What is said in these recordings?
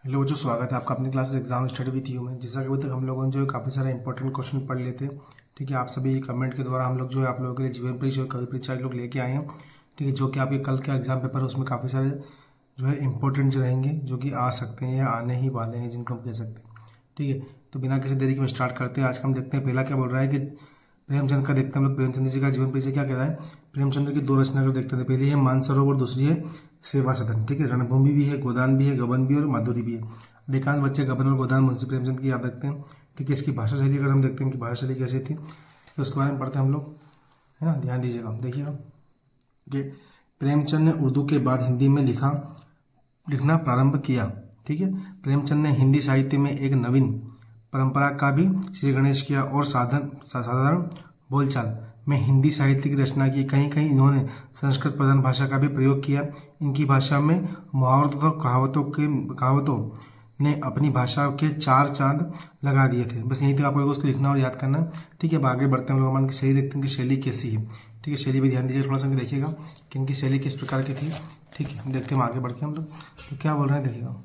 Hello बच्चों, स्वागत है आपका अपनी class exam study with you में। जैसा कि अभी तक हम लोगों ने जो है काफ़ी सारे इंपॉर्टेंट क्वेश्चन पढ़ लेते हैं। ठीक है, आप सभी कमेंट के द्वारा हम लोग जो है आप लोगों के लिए जीवन परीक्षा और कवि परीक्षा लोग लेके आए हैं। ठीक है, जो कि आपके कल का एग्जाम पेपर है उसमें काफ़ी सारे जो है इंपॉर्टेंट रहेंगे, जो कि आ सकते हैं या आने ही वाले हैं, जिनको हम कह सकते हैं। ठीक है, तो बिना किसी देरी के हम स्टार्ट करते हैं। आज का हम देखते हैं पहला क्या बोल रहा है कि प्रेमचंद का देखते हैं हम लोग। प्रेमचंद जी का जीवन परिचय क्या कह रहा है। प्रेमचंद की दो रचना कर देखते हैं। पहली है मानसरोवर, दूसरी है सेवा सदन। ठीक है, रणभूमि भी है, गोदान भी है, गबन भी और माधुरी भी है। अधिकांश बच्चे गबन और गोदान मुंशी प्रेमचंद की याद रखते हैं। ठीक है, इसकी भाषा शैली अगर हम देखते हैं कि भाषा शैली कैसी थी, ठीक है, उसके बारे में पढ़ते हैं हम लोग, है ना। ध्यान दीजिएगा, देखिएगा कि प्रेमचंद ने उर्दू के बाद हिंदी में लिखना प्रारंभ किया। ठीक है, प्रेमचंद ने हिंदी साहित्य में एक नवीन परंपरा का भी श्री गणेश किया और साधारण बोलचाल में हिंदी साहित्य की रचना की। कहीं कहीं इन्होंने संस्कृत प्रधान भाषा का भी प्रयोग किया। इनकी भाषा में मुहावरों तथा कहावतों ने अपनी भाषा के चार चांद लगा दिए थे। बस यहीं तक आपको उसको लिखना और याद करना। ठीक है, अब आगे बढ़ते हैं हम लोग। मान की शैली देखते हैं कि शैली कैसी है। ठीक है, शैली भी ध्यान दीजिए थोड़ा सा, देखिएगा कि इनकी शैली किस प्रकार की थी। ठीक है, देखते हैं हम आगे बढ़ के हम लोग तो क्या बोल रहे हैं, देखिएगा।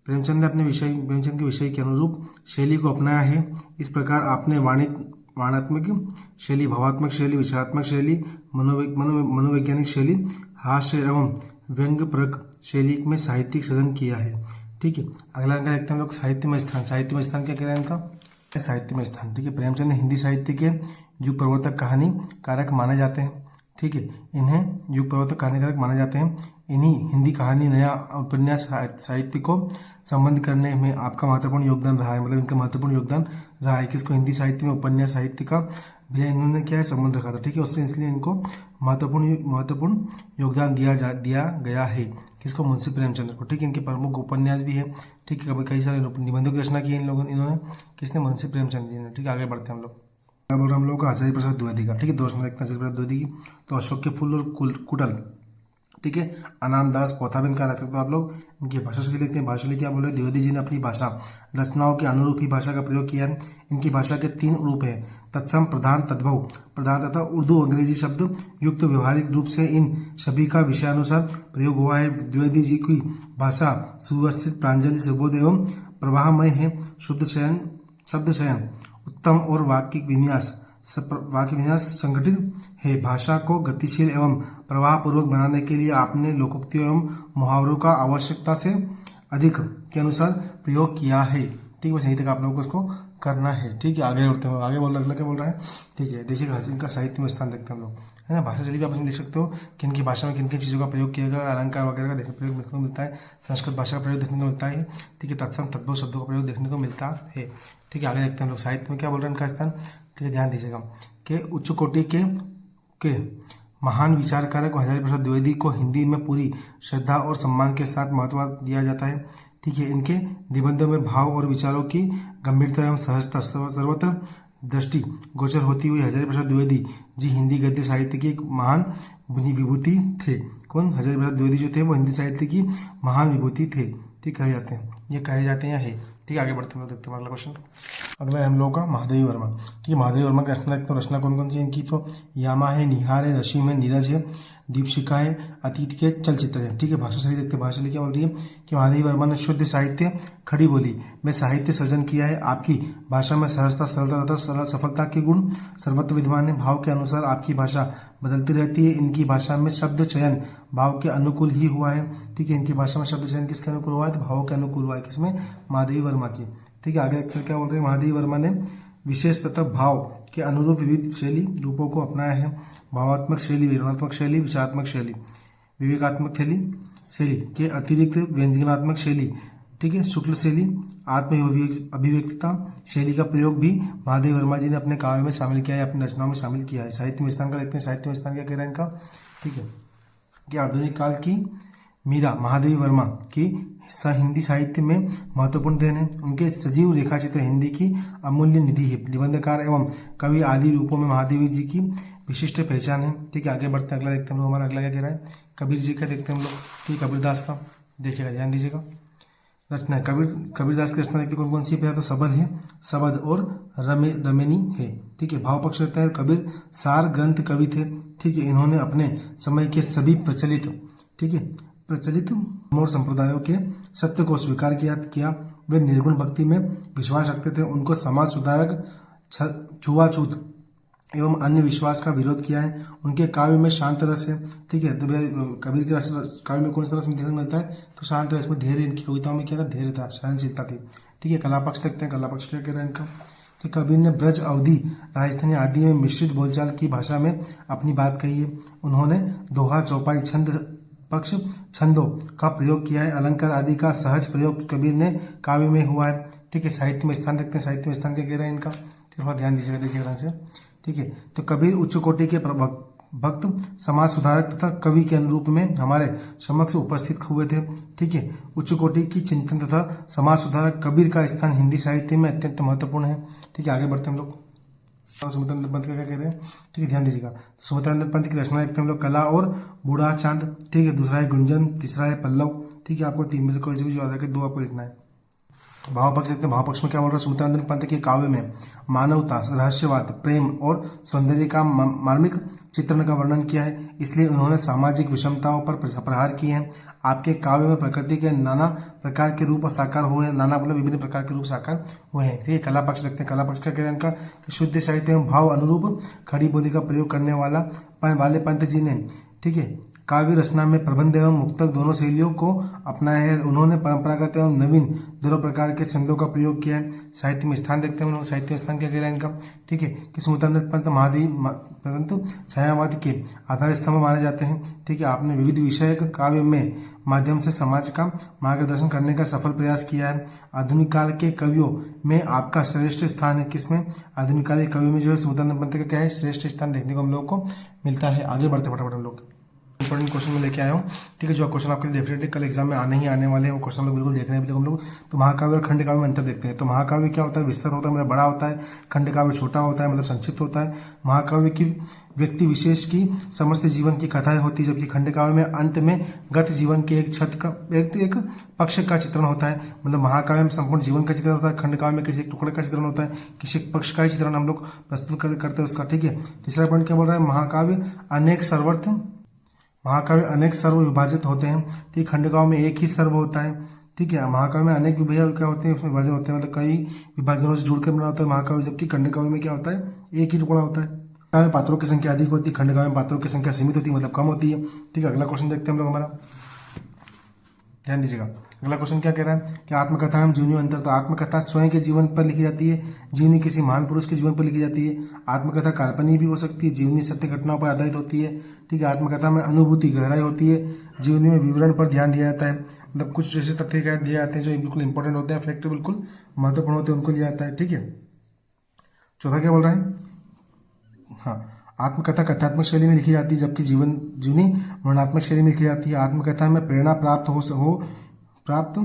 प्रेमचंद के विषय के अनुरूप शैली को अपनाया है। इस प्रकार आपने वर्णनात्मक शैली, भावात्मक शैली, विचारात्मक शैली, मनोवैज्ञानिक शैली, हास्य एवं व्यंग्यपरक शैली में साहित्यिक सृजन किया है। ठीक है, अगला अंक देखते हैं हम लोग साहित्य में स्थान। साहित्य में स्थान क्या कह रहे हैं इनका, साहित्य में स्थान। ठीक है, प्रेमचंद हिंदी साहित्य के युग प्रवर्तक कहानी कारक माने जाते हैं। ठीक है, इन्हें युग प्रवर्तक कहानीकारक माने जाते हैं। इन्हीं हिंदी कहानी नया उपन्यास साहित्य को संबंध करने में आपका महत्वपूर्ण योगदान रहा है। मतलब इनका महत्वपूर्ण योगदान रहा है किसको, हिंदी साहित्य में उपन्यास साहित्य का भैया इन्होंने क्या है संबंध रखा था। ठीक है, उससे इसलिए इनको महत्वपूर्ण योगदान दिया गया है किसको, मुंशी प्रेमचंद्र को। ठीक है, इनके प्रमुख उपन्यास भी है। ठीक है, कई सारे निबंधों की रचना की है इन्होंने किसने, मुंशी प्रेमचंद जी ने। ठीक है, आगे बढ़ते हैं हम लोग। क्या बोल रहे हैं हम लोग का, आचार्य प्रसाद द्विवेदी का। ठीक है, दोस्त में देखते हैं आचार्य प्रसाद द्विवेदी की। तो अशोक के फूल और कुटल। ठीक है, अनामदास पोथाबिन का लगता है। तो आप लोग इनकी भाषा शैली देखते हैं। भाषा शैली क्या बोल रहे हैं, द्विवेदी जी ने अपनी भाषा रचनाओं के अनुरूप ही भाषा का प्रयोग किया है। इनकी भाषा के तीन रूप हैं, तत्सम, प्रधान, तद्भव। प्रधान तथा उर्दू अंग्रेजी शब्द युक्त व्यवहारिक रूप से इन सभी का विषयानुसार प्रयोग हुआ है। द्विवेदी जी की भाषा सुव्यवस्थित, प्रांजलि, सुबोध एवं प्रवाहमय है। शुद्ध चयन, शब्द चयन उत्तम और वाक्य विन्यास संगठित है। भाषा को गतिशील एवं प्रवाह पूर्वक बनाने के लिए आपने लोकोक्तियों एवं मुहावरों का आवश्यकता से अधिक के अनुसार प्रयोग किया है। ठीक है, बस यहीं तक आप लोगों को इसको करना है। ठीक है, आगे बढ़ते हैं। आगे अगला क्या बोल रहा है। ठीक है, देखिएगा इनका साहित्य में स्थान देखते हैं हम लोग, है ना। भाषा शैली भी आप देख सकते हो कि इनकी भाषा में किन किन चीज़ों का प्रयोग किया गया, अलंकार वगैरह का देखने को मिलता है। संस्कृत भाषा का प्रयोग देखने को मिलता है। ठीक है, तत्सम तद्भव शब्दों का प्रयोग देखने को मिलता है। ठीक है, आगे देखते हैं हम लोग साहित्य में क्या बोल रहे हैं इनका स्थान। ठीक है, ध्यान दीजिएगा कि उच्च कोटि के महान विचारकारक हजारी प्रसाद द्विवेदी को हिंदी में पूरी श्रद्धा और सम्मान के साथ महत्व दिया जाता है। ठीक है, इनके निबंधों में भाव और विचारों की गंभीरता एवं सहजता सर्वत्र दृष्टि गोचर होती हुई हजारी प्रसाद द्विवेदी जी हिंदी गद्य साहित्य की एक महान विभूति थे। कौन, हजारी प्रसाद द्विवेदी जो थे वो हिंदी साहित्य की महान विभूति थे। ठीक, कहे जाते हैं, ये कहे जाते हैं है। ठीक है, आगे बढ़ते हैं, देखते हैं अगला क्वेश्चन। अगला है हम लोगों का महादेवी वर्मा। ठीक है, महादेवी वर्मा की रचना देखते हैं। रचना कौन कौन सी इनकी, तो यामा है, निहार है, रशीम है, नीरज है, दीपशिखा है, अतीत के चलचित्र है। ठीक है, भाषा शैली देखते हैं। भाषा शैली क्या बोल रही है कि महादेवी वर्मा ने शुद्ध साहित्य खड़ी बोली में साहित्य सृजन किया है। आपकी भाषा में सहजता, सरलता तथा सफलता के गुण सर्वत्र विद्यमान है। भाव के अनुसार आपकी भाषा बदलती रहती है। इनकी भाषा में शब्द चयन भाव के अनुकूल ही हुआ है। ठीक है, इनकी भाषा में शब्द चयन किसके अनुकूल हुआ है, तो भाव के अनुकूल हुआ है। किसमें, महादेवी वर्मा की। ठीक है, आगे क्या बोल रहे हैं, महादेवी वर्मा ने विशेष तथा भाव के अनुरूप विविध शैली रूपों को अपनाया है। भावात्मक शैली, विवरणात्मक शैली, विचारात्मक शैली, विवेकात्मक शैली के अतिरिक्त व्यंजनात्मक शैली, ठीक है, शुक्ल शैली, आत्म अभिव्यक्तता शैली का प्रयोग भी महादेवी वर्मा जी ने अपने काव्य में शामिल किया है, अपनी रचनाओं में शामिल किया है। साहित्य में स्थान का देखते हैं। साहित्य में स्थान क्या कह रहा है इनका। ठीक है, कि आधुनिक काल की मीरा महादेवी वर्मा की हिंदी साहित्य में महत्वपूर्ण देन है। उनके सजीव रेखाचित्र हिंदी की अमूल्य निधि है। निबंधकार एवं कवि आदि रूपों में महादेवी जी की विशिष्ट पहचान है। ठीक है, आगे बढ़ते हैं, अगला देखते हैं हम लोग। हमारा अगला क्या कह रहा है, कबीर जी का देखते हैं हम लोग। ठीक, कबीरदास का देखिएगा, ध्यान दीजिएगा। रचना है कबीरदास की रचना देखते कौन कौन सी है, तो सबद है, सबद और रमेनी है। ठीक है, भाव पक्ष रहता है। कबीर सार ग्रंथ कवि थे। ठीक है, इन्होंने अपने समय के सभी प्रचलित, ठीक है, प्रचलित और संप्रदायों के सत्य को स्वीकार किया। वे निर्गुण भक्ति में विश्वास रखते थे। उनको समाज सुधारक, छुआछूत एवं अन्य विश्वास का विरोध किया है। उनके काव्य में शांत रस है। ठीक है, तो कबीर के काव्य में कौन सा रस देखने मिलता है? तो शांत रस में धैर्य, इनकी कविताओं में क्या था? धैर्य था, सहनशीलता थी। ठीक है, कला पक्ष देखते हैं, कला पक्ष क्या कह रहे हैं इनका। तो कबीर ने ब्रज, अवधी, राजस्थानी आदि में मिश्रित बोलचाल की भाषा में अपनी बात कही है। उन्होंने दोहा, चौपाई, छंद, पक्ष, छंदों का प्रयोग किया है। अलंकार आदि का सहज प्रयोग कबीर ने काव्य में हुआ है। ठीक है, साहित्य में स्थान देखते हैं, साहित्य में स्थान क्या कह रहे हैं इनका, थोड़ा ध्यान दीजिएगा, देखिए ध्यान से। ठीक है, तो कबीर उच्च कोटि के भक्त, समाज सुधारक तथा कवि के अनुरूप में हमारे समक्ष उपस्थित हुए थे। ठीक है, उच्च कोटि की चिंतन तथा समाज सुधारक कबीर का स्थान हिंदी साहित्य में अत्यंत महत्वपूर्ण है। ठीक है, आगे बढ़ते हैं हम लोग। सुमित्रानंद पंत का क्या कह रहे हैं? ठीक है, ध्यान दीजिएगा। तो सुमित्रानंद पंत की रचना देखते हैं हम लोग, कला और बूढ़ा चांद। ठीक है, दूसरा है गुंजन, तीसरा है पल्लव। ठीक है, आपको तीन में से कोई से भी जो याद रखे, दो आपको लिखना है। भाव पक्ष देखते हैं, भाव पक्ष में क्या बोल रहा है? सुमित्रानंद पंत के काव्य में मानवता, रहस्यवाद, प्रेम और सौंदर्य का मार्मिक चित्रण का वर्णन किया है। इसलिए उन्होंने सामाजिक विषमताओं पर प्रहार किए हैं। आपके काव्य में प्रकृति के नाना प्रकार के रूप साकार हुए हैं। नाना मतलब विभिन्न प्रकार के रूप साकार हुए हैं। ठीक है, कला पक्ष देखते हैं, कला पक्ष का कह रहे हैं इनका कि शुद्ध साहित्य एवं भाव अनुरूप खड़ी बोली का प्रयोग करने वाले पंत जी ने, ठीक है, काव्य रचना में प्रबंध एवं मुक्तक दोनों शैलियों को अपनाया है। उन्होंने परंपरागत एवं नवीन दोनों प्रकार के छंदों का प्रयोग किया है। साहित्य में स्थान देखते हैं, साहित्य में स्थान क्या कह रहे हैं इनका। ठीक है, कि सुमित्रानंद पंत परंतु छायावाद के आधार स्तंभ माने जाते हैं। ठीक है, आपने विविध विषय काव्य में माध्यम से समाज का मार्गदर्शन करने का सफल प्रयास किया है। आधुनिक काल के कवियों में आपका श्रेष्ठ स्थान है। किसमें? आधुनिक काल के कवियों में जो है सुमित्रानंद पंत का क्या है? श्रेष्ठ स्थान देखने को हम लोग को मिलता है। आगे बढ़ते फटाफट हम लोग इंपॉर्टेंट क्वेश्चन में लेके आया हूँ। ठीक है, जो क्वेश्चन आपके डेफिनेटली कल एग्जाम में आने वाले हैं, वो क्वेश्चन लोग बिल्कुल देख रहे हैं हम लोग। तो महाकाव्य और खंड काव्य में अंतर देखते हैं। तो महाकाव्य क्या होता है? विस्तृत होता है, मतलब बड़ा होता है। खंड काव्य छोटा होता है, मतलब संक्षिप्त होता है। महाकाव्य की व्यक्ति विशेष की समस्त जीवन की कथाएं होती है, जबकि खंड काव्य में अंत में गत जीवन के एक पक्ष का चित्रण होता है। मतलब महाकाव्य में संपूर्ण जीवन का चित्रण होता है, खंड काव्य में किसी एक टुकड़े का चित्रण होता है, किसी एक पक्ष का ही चित्रण हम लोग प्रस्तुत करते हैं उसका। ठीक है, तीसरा पॉइंट क्या बोल रहा है? महाकाव्य अनेक सर्व विभाजित होते हैं। ठीक, खंड काव्य में एक ही सर्व होता है। ठीक है, महाकाव्य में अनेक विभेद क्या होते हैं? उसमें विभाजन होते हैं, मतलब कई विभाजनों से जुड़कर बना होता है महाकाव्य, जबकि खंड काव्य में क्या होता है? एक ही टुकड़ा होता है। काव्य में पात्रों की संख्या अधिक होती है, खंड काव्य में पात्रों की संख्या सीमित होती है, मतलब कम होती है। ठीक है, अगला क्वेश्चन देखते हैं हम लोग हमारा, ध्यान दीजिएगा। अगला क्वेश्चन क्या कह रहा है कि आत्मकथा हम जीवनी में अंतर। तो आत्मकथा स्वयं के जीवन पर लिखी जाती है, जीवनी किसी महान पुरुष के जीवन पर लिखी जाती है। आत्मकथा काल्पनिक भी हो सकती है, जीवनी सत्य घटनाओं पर आधारित होती है। ठीक है, आत्मकथा में अनुभूति, गहराई होती है, जीवनी में विवरण पर ध्यान दिया जाता है, मतलब कुछ ऐसे तथ्य दिए जाते हैं जो बिल्कुल इंपॉर्टेंट होते हैं, फैक्ट बिल्कुल महत्वपूर्ण होते हैं, उनको लिया जाता है। ठीक है, चौथा क्या बोल रहा है? हाँ, आत्मकथा कथात्मक शैली में लिखी जाती है, जबकि जीवनी वर्णनात्मक शैली में लिखी जाती है। आत्मकथा में प्रेरणा प्राप्त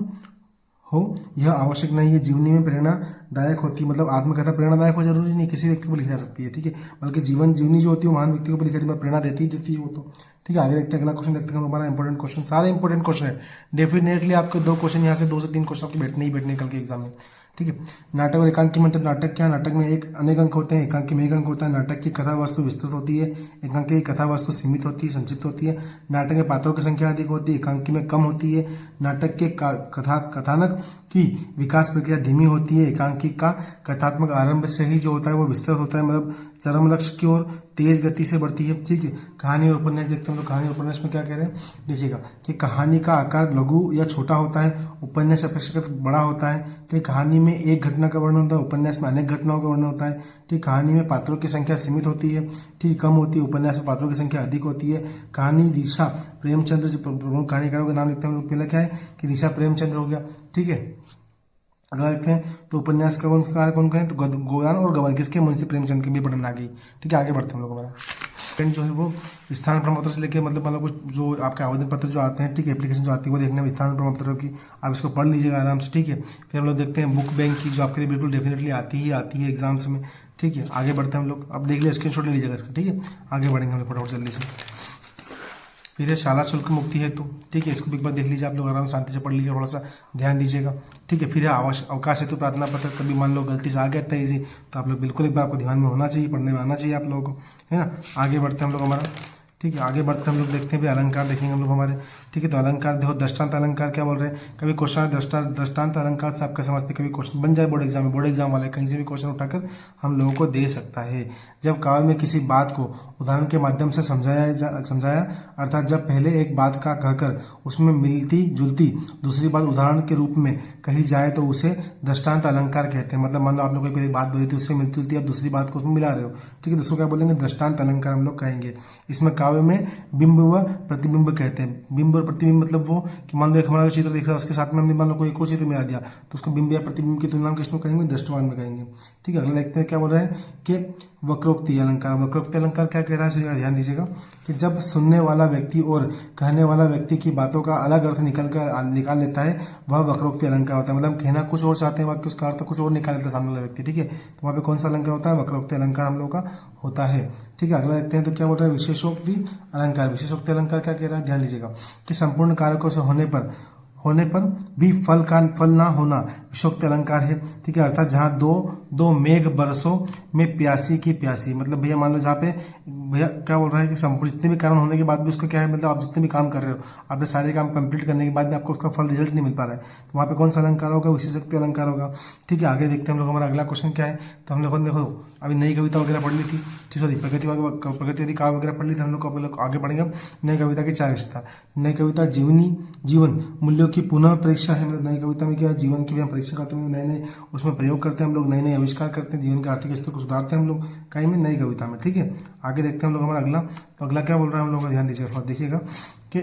हो यह आवश्यक नहीं है, जीवनी में प्रेरणादायक होती है। मतलब आत्मकथा प्रेरणादायक हो जरूरी नहीं, किसी व्यक्ति को लिखी जा सकती है। ठीक है, बल्कि जीवनी जो होती है महान व्यक्ति को लिखी जाती है, प्रेरणा देती है वो तो। ठीक है, आगे देखते हैं, अगला क्वेश्चन देखते हैं हमारा इंपॉर्टेंट क्वेश्चन। सारे इंपॉर्टेंट क्वेश्चन है, डेफिनेटली आपके दो क्वेश्चन यहाँ से 2 से 3 क्वेश्चन आपके बैठने कल के एग्जाम में। ठीक है, नाटक और एकांकी में अंतर। नाटक क्या? नाटक में अनेक अंक होते हैं, एकांकी में एक अंक होता है। नाटक की कथा वस्तु विस्तृत होती है, एकांकी की कथा वस्तु सीमित होती है, संक्षिप्त होती है। नाटक में पात्रों की संख्या अधिक होती है, एकांकी में कम होती है। नाटक के कथानक की विकास प्रक्रिया धीमी होती है, एकांकी का कथात्मक आरंभ से ही जो होता है वो विस्तृत होता है, मतलब चरम लक्ष्य की ओर तेज गति से बढ़ती है। ठीक है, कहानी और उपन्यास देखते हैं हम लोग। कहानी और उपन्यास में क्या कह रहे हैं देखिएगा कि कहानी का आकार लघु या छोटा होता है, उपन्यास अपेक्षाकृत बड़ा होता है। ठीक, कहानी में एक घटना का वर्णन होता है, उपन्यास में अनेक घटनाओं का वर्णन होता है। ठीक, कहानी में पात्रों की संख्या सीमित होती है, ठीक, कम होती है। उपन्यास में पात्रों की संख्या अधिक होती है। कहानी ऋषा प्रेमचंद्र, जो प्रमुख कहानीकारों के नाम लिखते हैं, पहले क्या है कि ऋषा प्रेमचंद्र हो गया। ठीक है, अगला देखते हैं तो उपन्यास का कौन कहें तो गोदान और गबन, किसके? मुंशी प्रेमचंद के भी पढ़ने आ गई। ठीक है, आगे बढ़ते हैं हम लोग। हमारा जो है वो स्थान प्रमाण पत्र से लेके मतलब कुछ जो आपके आवेदन पत्र जो आते हैं, ठीक है, एप्लीकेशन जो आती है वो देखने में स्थान प्रमाण पत्र की, आप इसको पढ़ लीजिएगा आराम से। ठीक है, फिर हम लोग देखते हैं बुक बैंक की, जो आपके लिए बिल्कुल डेफिनेटली आती है एग्जाम्स में। ठीक है, आगे बढ़ते हैं हम लोग। अब देख लीजिए, स्क्रीनशॉट ले लीजिएगा इसका। ठीक है, आगे बढ़ेंगे हम लोग फटाफट जल्दी से। फिर है शाला शुल्क मुक्ति हेतु। ठीक है, इसको भी एक बार देख लीजिए आप लोग, आराम शांति से पढ़ लीजिए, थोड़ा सा ध्यान दीजिएगा। ठीक है, फिर है अवकाश हेतु प्रार्थना पत्र। कभी मान लो गलती से आ गया था इजी, तो आप लोग बिल्कुल एक बार आपको ध्यान में होना चाहिए, पढ़ने में आना चाहिए आप लोगों को, है ना। आगे बढ़ते हैं हम लोग हमारा। ठीक है, आगे बढ़ते हम लोग देखते हैं भी अलंकार देखेंगे हम लोग हमारे। ठीक है। तो अलंकार देखो, दृष्टांत अलंकार क्या बोल रहे हैं, कभी क्वेश्चन दृष्टांत अलंकार से आपका समझते, कभी क्वेश्चन बन जाए बोर्ड एग्जाम वाले कहीं से भी क्वेश्चन उठाकर हम लोगों को दे सकता है। जब काव्य में किसी बात को उदाहरण के माध्यम से समझाया अर्थात जब पहले एक बात का कहकर उसमें मिलती जुलती दूसरी बात उदाहरण के रूप में कही जाए तो उसे दृष्टांत अलंकार कहते हैं। मतलब मान लो आपने कोई बात बोली थी, उससे मिलती जुलती आप दूसरी बात को उसमें मिला रहे हो, ठीक है, दोस्तों क्या बोलेंगे, दृष्टांत अलंकार हम लोग कहेंगे। इसमें काव्य में बिंब व प्रतिबिंब कहते हैं। बिंब और प्रतिबिंब मतलब वो कि मान लो एक हमारा चित्र दिख रहा है, उसके साथ में हमने मान लो कोई एक और चित्र मिला दिया तो उसको बिंब या प्रतिबिंब की तुलना में किसमें कहेंगे, दृष्टवान में कहेंगे। ठीक है, अगला देखते हैं क्या बोल रहे हैं कि वक्रोक्ति अलंकार। वक्रोक्ति अलंकार क्या कह रहा है, ध्यान दीजिएगा कि जब सुनने वाला व्यक्ति और कहने वाला व्यक्ति की बातों का अलग अर्थ निकाल लेता है वह वक्रोक्ति अलंकार होता है। मतलब कहना कुछ और चाहते हैं, वाक्य उसका अर्थ कुछ और निकाल लेता है सामने वाला व्यक्ति, ठीक है, तो वहाँ पे कौन सा अलंकार होता है, वक्रोक्ति अलंकार हम लोग का होता है। ठीक है, अगला देखते हैं तो क्या बोल रहा है, विशेषोक्ति अलंकार। विशेषोक्ति अलंकार क्या कह रहा है, ध्यान दीजिएगा कि संपूर्ण कारकों से होने पर भी फल ना होना विशेषोक्ति अलंकार है। ठीक है, अर्थात जहाँ दो मेघ बरसों में प्यासी की प्यासी, मतलब भैया मान लो जहाँ पे भैया क्या बोल रहा है कि संपूर्ण जितने भी कारण होने के बाद भी उसका क्या है, मतलब आप जितने भी काम कर रहे हो, आपने सारे काम कंप्लीट करने के बाद भी आपको उसका फल रिजल्ट नहीं मिल पा रहा है, तो वहाँ पे कौन सा अलंकार होगा, विशेषोक्ति अलंकार होगा। ठीक है, आगे देखते हैं हम लोग, हमारा अगला क्वेश्चन क्या है, तो हम लोग देखो अभी नई कविता वगैरह पढ़ ली थी, सॉरी प्रगतिवादी काव्य वगैरह पढ़ ली थी हम लोग आगे पढ़ेंगे नई कविता की 4 हिस्सा। नई कविता जीवन मूल्यों की पुनः परीक्षा है। मतलब नई कविता में क्या है, जीवन की भी हम परीक्षा करते हैं, नए नए उसमें प्रयोग करते हैं हम लोग, नए नए आविष्कार करते हैं, जीवन के आर्थिक स्तर को सुधारते हैं हम लोग कहीं में नई कविता में। ठीक है, आगे देखते हैं हम लोग हमारा अगला, तो अगला क्या बोल रहा है हम लोग, ध्यान दीजिएगा देखिएगा कि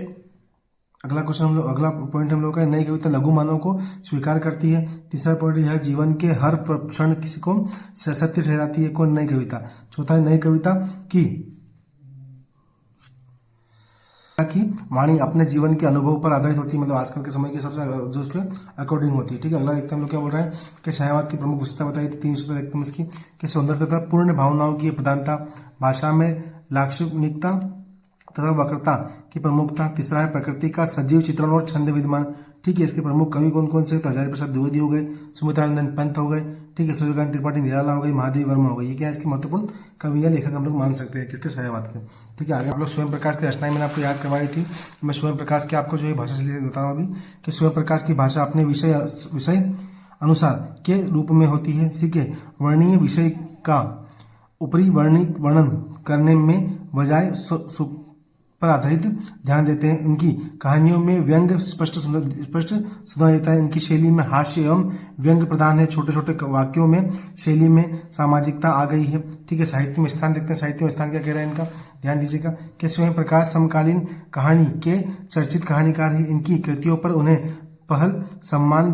अगला क्वेश्चन हम लोग, अगला पॉइंट हम लोग का, नई कविता लघु मानव को स्वीकार करती है। तीसरा पॉइंट यह जीवन के हर क्षण किसी को सत्य ठहराती है, कौन, नई कविता। चौथा है नई कविता की वाणी अपने जीवन के अनुभव पर आधारित होती है, मतलब आजकल के समय के सबसे जो उसके अकॉर्डिंग होती है। ठीक है, अगला देखते हैं हम लोग क्या बोल रहे हैं कि छायावाद की प्रमुख विशेषता बताई थी, 3 विशेषता देखते हैं इसकी कि सौंदर्यता, पूर्ण भावनाओं की प्रधानता, भाषा में लाक्षणिकता तथा वक्रता की प्रमुखता। तीसरा है प्रकृति का सजीव चित्रण और छंद विद्यमान। ठीक है, इसके प्रमुख कवि कौन कौन से, तो हजारी प्रसाद द्विवेदी हो गए, सुमित्रानंदन पंत हो गए, ठीक है, सूर्यकांत त्रिपाठी निराला हो गई, महादेव वर्मा हो गई। ये क्या है, इसके महत्वपूर्ण कवि या लेखक हम लोग मान सकते हैं किसके, छायावाद के। ठीक है, आगे आप लोग स्वयं प्रकाश की रचनाएं मैंने आपको याद करवाई थी, मैं स्वयं प्रकाश की आपको जो है भाषा से बता रहा हूँ अभी कि स्वयं प्रकाश की भाषा अपने विषय अनुसार के रूप में होती है। ठीक है, वर्णीय विषय का ऊपरी वर्णन करने में बजाय पर आधारित ध्यान देते हैं। इनकी कहानियों में व्यंग स्पष्ट सुना देता है। इनकी शैली में हास्य एवं व्यंग प्रधान है। छोटे छोटे वाक्यों में शैली में सामाजिकता आ गई है। ठीक है, साहित्य में स्थान देखते हैं, साहित्य में स्थान क्या कह रहा है इनका, ध्यान दीजिएगा कि स्वयं प्रकाश समकालीन कहानी के चर्चित कहानीकार है। इनकी कृतियों पर उन्हें पहल सम्मान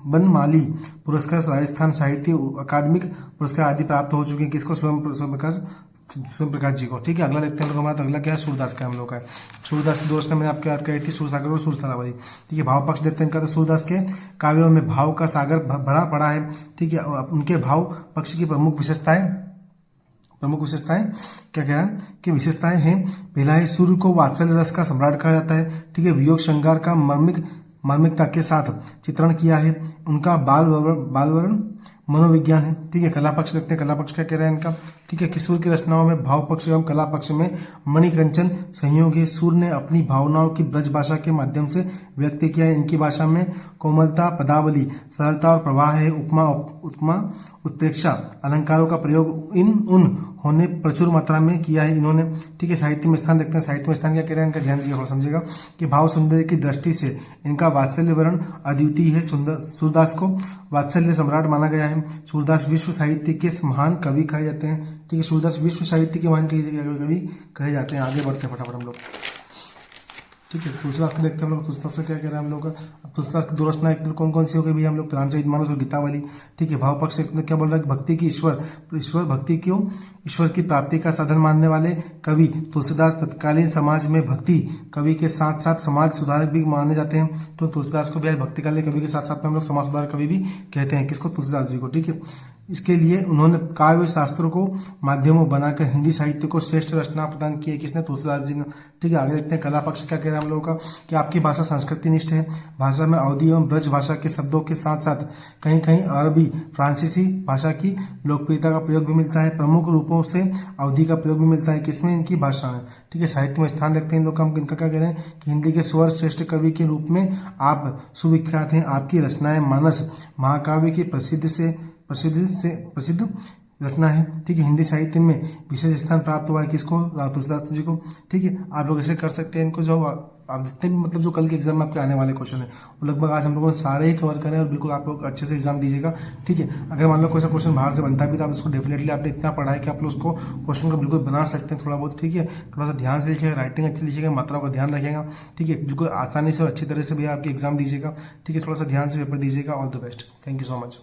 बनमाली पुरस्कार, राजस्थान साहित्य अकादमिक पुरस्कार आदि प्राप्त हो चुके हैं। किसको, स्वयं प्रकाश जी को। ठीक है, अगला देखते हैं हम लोग, हमारा अगला क्या है, सूरदास का हम लोग का है। सूरदास की दोस्त मैंने आपको याद करी थी, सूरसागर और सूरसरावली। ठीक है, भाव पक्ष देखते हैं इनका, तो सूरदास के काव्यों में भाव का सागर भरा पड़ा है। ठीक है, उनके भाव पक्ष की प्रमुख विशेषताएं क्या कह रहा है कि विशेषताएं हैं, पहला है सूर्य को वात्सल्य रस का सम्राट कहा जाता है। ठीक है, वियोग श्रृंगार का मार्मिकता के साथ चित्रण किया है। उनका बालवर्ण मनोविज्ञान है। ठीक है, कला पक्ष देखते हैं, कला पक्ष क्या कह रहा है इनका। ठीक है, किशोर की रचनाओं में भाव पक्ष एवं कला पक्ष में मणिकंचन संयोग है। सूर्य ने अपनी भावनाओं की ब्रज भाषा के माध्यम से व्यक्त किया है। इनकी भाषा में कोमलता, पदावली, सरलता और प्रवाह है। उपमा उत्प्रेक्षा अलंकारों का प्रयोग उन होने प्रचुर मात्रा में किया है इन्होंने। ठीक है, साहित्य में स्थान देखते हैं, साहित्य में स्थान क्या कह रहे हैं इनका, ध्यान दीजिएगा, समझिएगा कि भाव सौंदर्य की दृष्टि से इनका वात्सल्य वर्ण अद्वितीय है। सूरदास को वात्सल्य सम्राट माना गया है। सूरदास विश्व साहित्य के महान कवि कहे जाते हैं। ठीक है, सूरदास विश्व साहित्य के महान कवि कहे जाते हैं। आगे बढ़ते हैं फटाफट हम लोग। ठीक है, तुलसीदास को देखते हैं हम लोग, तुलसीदास से क्या कह रहे हैं हम लोग, अब तुलसीदास की 2 रचनाएं कौन कौन सी हो गई भैया हम लोग, तो रामचरितमानस और गीतावली। ठीक है, भाव पक्ष क्या बोल रहा है, भक्ति की भक्ति क्यों ईश्वर की प्राप्ति का साधन मानने वाले कवि तुलसीदास तत्कालीन समाज में भक्ति कवि के साथ साथ समाज सुधारक भी माने जाते हैं। तो तुलसीदास को भी भक्ति कालीन कवि के साथ साथ में हम लोग समाज सुधारक कवि भी कहते हैं। किसको, तुलसीदास जी को। ठीक है, इसके लिए उन्होंने काव्य शास्त्र को माध्यमों बनाकर हिंदी साहित्य को श्रेष्ठ रचना प्रदान की है। किसने? तुलसीदास जी ने। ठीक है, आगे देखते हैं कला पक्ष क्या कह रहे हैं हम लोगों का कि आपकी भाषा संस्कृति निष्ठ है। भाषा में अवधी एवं ब्रज भाषा के शब्दों के साथ साथ कहीं कहीं अरबी फ्रांसीसी भाषा की लोकप्रियता का प्रयोग भी मिलता है। प्रमुख रूपों से अवधी का प्रयोग भी मिलता है। किसमें? इनकी भाषा में। ठीक है, साहित्य में स्थान देखते हैं इन लोग का। हम इनका क्या कह रहे हैं कि हिंदी के स्वर श्रेष्ठ कवि के रूप में आप सुविख्यात हैं। आपकी रचनाएं मानस महाकाव्य की प्रसिद्ध रचना है। ठीक है, हिंदी साहित्य में विशेष स्थान प्राप्त हुआ है। किसको? तुलसीदास जी को। ठीक है, आप लोग ऐसे कर सकते हैं इनको। जो आप जितने भी मतलब जो कल के एग्जाम में आपके आने वाले क्वेश्चन है वो लगभग आज हम लोगों ने सारे ही कवर करें और बिल्कुल आप लोग अच्छे से एग्जाम दीजिएगा। ठीक है, अगर मान लो कोई सा क्वेश्चन बाहर से बनता भी तो आप उसको डेफिनेटली आपने इतना पढ़ा है कि आप लोग उसको क्वेश्चन को बिल्कुल बना सकते हैं थोड़ा बहुत। ठीक है, थोड़ा सा ध्यान से लिखिएगा, राइटिंग अच्छी लिखिएगा, मात्राओं का ध्यान रखिएगा। ठीक है, बिल्कुल आसानी से और अच्छी तरह से भैया आपकी एग्जाम दीजिएगा। ठीक है, थोड़ा सा ध्यान से पेपर दीजिएगा। All the best. Thank you so much.